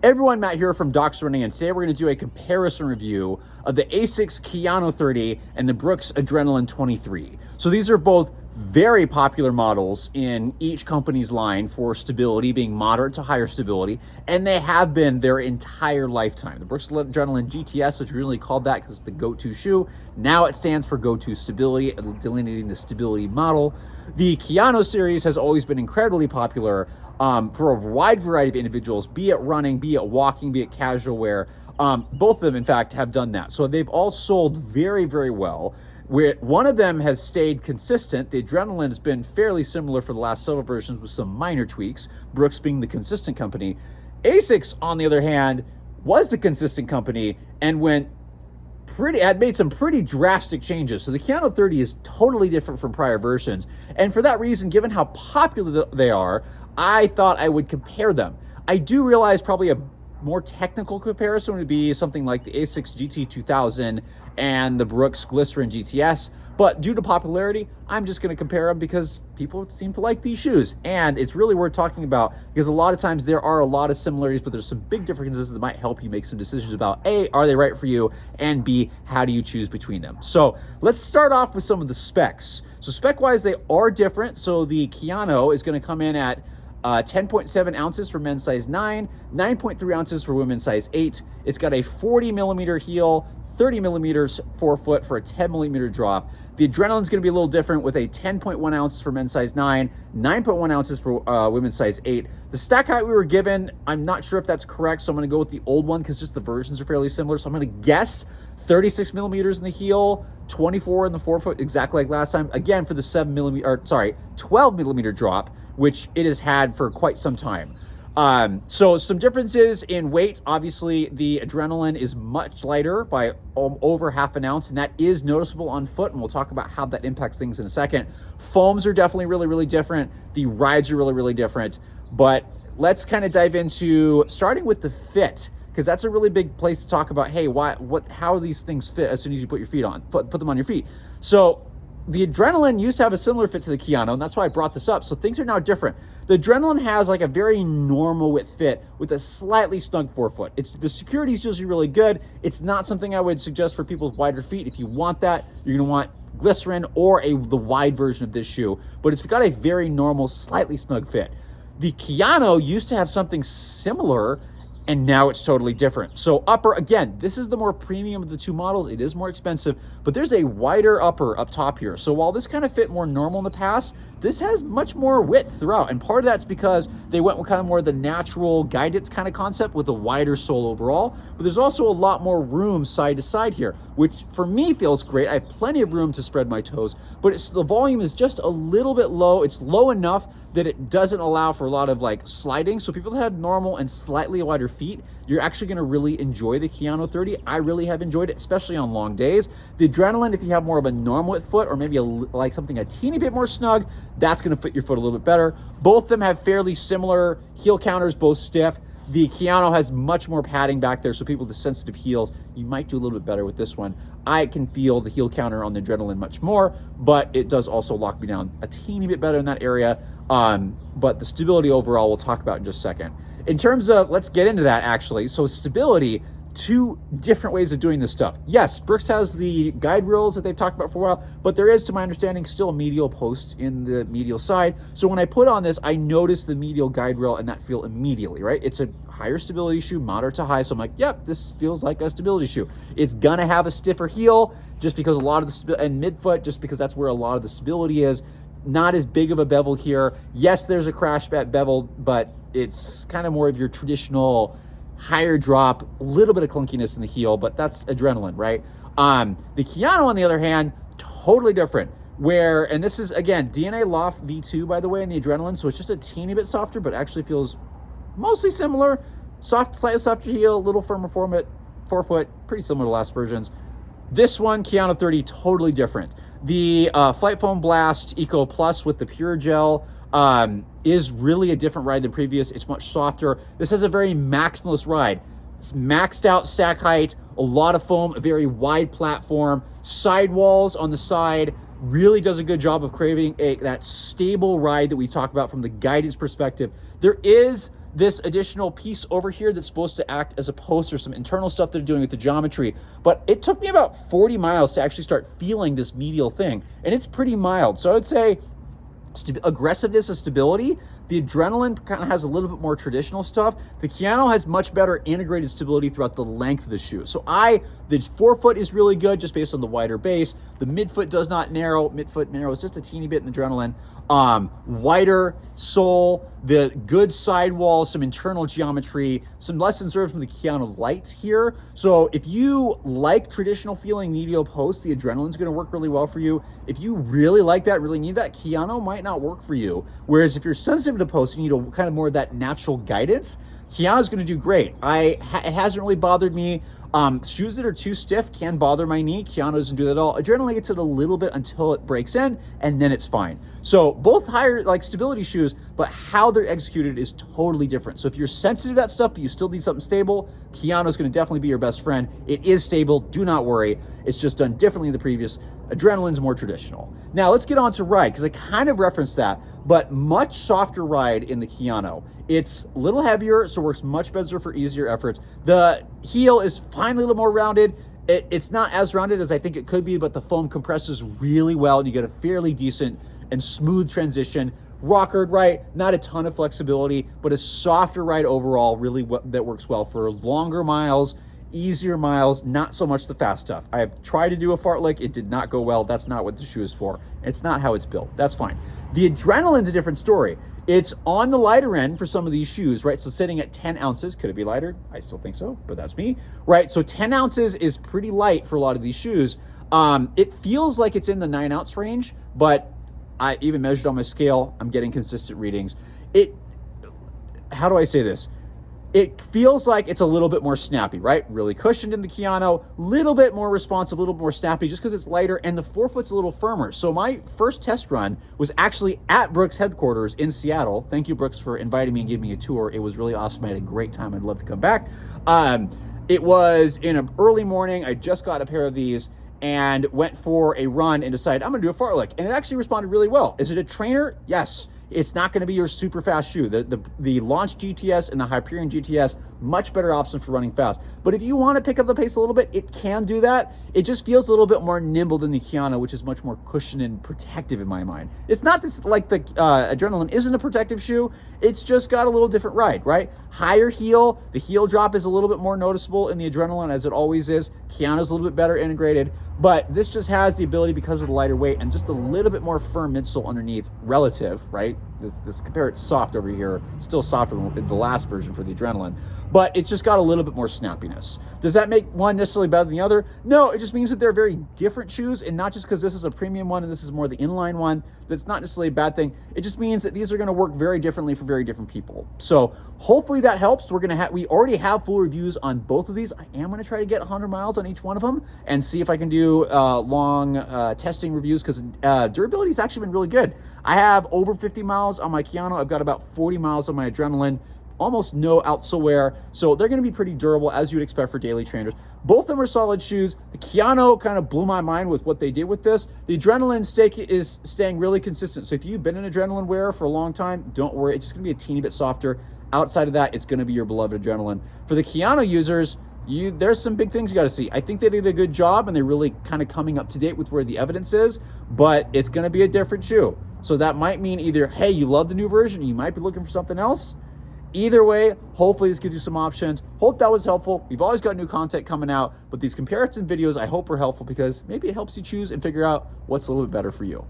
Everyone, Matt here from Docs Running, and today we're going to do a comparison review of the Asics Kayano 30 and the Brooks Adrenaline 23. So these are both very popular models in each company's line for stability, being moderate to higher stability, and they have been their entire lifetime. The Brooks Adrenaline GTS, which we really called that because it's the go-to shoe, now it stands for go-to stability, delineating the stability model. The Kayano series has always been incredibly popular for a wide variety of individuals, be it running, be it walking, be it casual wear. Both of them, in fact, have done that. So they've all sold very, very well. One of them has stayed consistent. The Adrenaline has been fairly similar for the last several versions with some minor tweaks, Brooks being the consistent company. Asics, on the other hand, was the consistent company and had made some pretty drastic changes. So the Kayano 30 is totally different from prior versions. And for that reason, given how popular they are, I thought I would compare them. I do realize probably a more technical comparison would be something like the Asics GT2000 and the Brooks Glycerin GTS, but due to popularity, I'm just going to compare them because people seem to like these shoes, and it's really worth talking about because a lot of times there are a lot of similarities, but there's some big differences that might help you make some decisions about A, are they right for you, and B, how do you choose between them. So let's start off with some of the specs. So spec-wise, they are different. So the Kayano is going to come in at 10.7 ounces for men's size 9, 9.3 ounces for women's size 8. It's got a 40 millimeter heel, 30 millimeters forefoot for a 10 millimeter drop. The Adrenaline is going to be a little different with a 10.1 ounces for men's size 9, 9.1 ounces for women's size 8. The stack height we were given, I'm not sure if that's correct, so I'm going to go with the old one because just the versions are fairly similar. So I'm going to guess 36 millimeters in the heel, 24 in the forefoot, exactly like last time. Again, for the 12 millimeter drop, which it has had for quite some time. So some differences in weight. Obviously, the Adrenaline is much lighter by over half an ounce, and that is noticeable on foot, and we'll talk about how that impacts things in a second. Foams are definitely really, really different. The rides are really, really different. But let's kind of dive into starting with the fit, because that's a really big place to talk about, hey, how these things fit as soon as you put them on your feet. So the Adrenaline used to have a similar fit to the Kayano, and that's why I brought this up. So things are now different. The Adrenaline has like a very normal width fit with a slightly snug forefoot. The security is usually really good. It's not something I would suggest for people with wider feet. If you want that, you're gonna want Glycerin or the wide version of this shoe, but it's got a very normal, slightly snug fit. The Kayano used to have something similar, and now it's totally different. So upper, again, this is the more premium of the two models. It is more expensive, but there's a wider upper up top here. So while this kind of fit more normal in the past, this has much more width throughout. And part of that's because they went with kind of more the natural guidance kind of concept with a wider sole overall, but there's also a lot more room side to side here, which for me feels great. I have plenty of room to spread my toes, but the volume is just a little bit low. It's low enough that it doesn't allow for a lot of like sliding. So people that have normal and slightly wider feet, you're actually going to really enjoy the Kayano 30. I really have enjoyed it, especially on long days. The Adrenaline, if you have more of a normal width foot or maybe like something a teeny bit more snug, that's going to fit your foot a little bit better. Both of them have fairly similar heel counters, both stiff. The Kayano has much more padding back there, so people with sensitive heels, you might do a little bit better with this one. I can feel the heel counter on the Adrenaline much more, but it does also lock me down a teeny bit better in that area. But the stability overall, we'll talk about in just a second. In terms of, let's get into that actually. So stability, two different ways of doing this stuff. Yes, Brooks has the guide rails that they've talked about for a while, but there is, to my understanding, still a medial post in the medial side. So when I put on this, I noticed the medial guide rail and that feel immediately, right? It's a higher stability shoe, moderate to high. So I'm like, yep, this feels like a stability shoe. It's gonna have a stiffer heel just because a lot of and midfoot, just because that's where a lot of the stability is. Not as big of a bevel here. Yes, there's a crash bevel, but it's kind of more of your traditional higher drop, a little bit of clunkiness in the heel, but that's Adrenaline, right? The Kayano, on the other hand, totally different. And this is, again, DNA Loft V2, by the way, in the Adrenaline, so it's just a teeny bit softer, but actually feels mostly similar. Slightly softer heel, a little firmer forefoot, pretty similar to last versions. This one, Kayano 30, totally different. The Flight Foam Blast Eco Plus with the Pure Gel is really a different ride than previous. It's much softer. This has a very maximalist ride. It's maxed out stack height, a lot of foam, a very wide platform, sidewalls on the side, really does a good job of creating that stable ride that we talk about from the guidance perspective. There is this additional piece over here that's supposed to act as a post or some internal stuff they're doing with the geometry. But it took me about 40 miles to actually start feeling this medial thing, and it's pretty mild. So I would say aggressiveness and stability, the Adrenaline kind of has a little bit more traditional stuff. The Kayano has much better integrated stability throughout the length of the shoe. So the forefoot is really good just based on the wider base. The midfoot does not narrow. Midfoot narrows just a teeny bit in the Adrenaline. Wider sole, the good sidewall, some internal geometry, some lessons learned from the Kayano Light here. So if you like traditional feeling medial post, the Adrenaline's going to work really well for you. If you really like that, really need that, Kayano might not work for you. Whereas if you're sensitive to post, you need kind of more of that natural guidance, Kayano's going to do great. It hasn't really bothered me. Shoes that are too stiff can bother my knee. Kayano doesn't do that at all. Adrenaline gets it a little bit until it breaks in, and then it's fine. So both higher stability shoes, but how they're executed is totally different. So if you're sensitive to that stuff, but you still need something stable, Kayano's going to definitely be your best friend. It is stable. Do not worry. It's just done differently than the previous. Adrenaline's more traditional. Now let's get on to ride, because I kind of referenced that, but much softer ride in the Kayano. It's a little heavier, so works much better for easier efforts. The heel is finally a little more rounded. It's not as rounded as I think it could be, but the foam compresses really well, and you get a fairly decent and smooth transition. Rockered, right? Not a ton of flexibility, but a softer ride overall, really that works well for longer miles, easier miles, not so much the fast stuff. I have tried to do a fartlek. It did not go well. That's not what the shoe is for. It's not how it's built. That's fine. The Adrenaline's a different story. It's on the lighter end for some of these shoes, right? So sitting at 10 ounces, could it be lighter? I still think so, but that's me, right? So 10 ounces is pretty light for a lot of these shoes. It feels like it's in the 9 ounce range, but I even measured on my scale. I'm getting consistent readings. How do I say this? It feels like it's a little bit more snappy, right? Really cushioned in the Kayano, little bit more responsive, a little bit more snappy just because it's lighter, and the forefoot's a little firmer. So my first test run was actually at Brooks headquarters in Seattle. Thank you, Brooks, for inviting me and giving me a tour. It was really awesome. I had a great time. I'd love to come back. It was in an early morning. I just got a pair of these and went for a run and decided I'm going to do a fartlek. And it actually responded really well. Is it a trainer? Yes. It's not going to be your super fast shoe. The Launch GTS and the Hyperion GTS, much better option for running fast. But if you want to pick up the pace a little bit, it can do that. It just feels a little bit more nimble than the Kayano, which is much more cushioned and protective in my mind. It's not this like the Adrenaline isn't a protective shoe. It's just got a little different ride, right? Higher heel. The heel drop is a little bit more noticeable in the Adrenaline, as it always is. Kayano's a little bit better integrated, but this just has the ability, because of the lighter weight and just a little bit more firm midsole underneath relative, right? This compare it soft over here, still softer than the last version for the Adrenaline, but it's just got a little bit more snappiness. Does that make one necessarily better than the other? No, it just means that they're very different shoes, and not just because this is a premium one and this is more the inline one, that's not necessarily a bad thing. It just means that these are going to work very differently for very different people. So hopefully that helps. We already have full reviews on both of these. I am going to try to get 100 miles on each one of them and see if I can do long testing reviews, because durability has actually been really good. I have over 50 miles on my Kayano. I've got about 40 miles on my Adrenaline. Almost no outsole wear, so they're going to be pretty durable, as you would expect for daily trainers. Both of them are solid shoes. The Kayano kind of blew my mind with what they did with this. The Adrenaline is staying really consistent. So if you've been an Adrenaline wearer for a long time, don't worry. It's just going to be a teeny bit softer. Outside of that, it's going to be your beloved Adrenaline. For the Kayano users, there's some big things you got to see. I think they did a good job, and they're really kind of coming up to date with where the evidence is, but it's going to be a different shoe. So that might mean either, hey, you love the new version, you might be looking for something else. Either way, hopefully this gives you some options. Hope that was helpful. We've always got new content coming out, but these comparison videos I hope are helpful, because maybe it helps you choose and figure out what's a little bit better for you.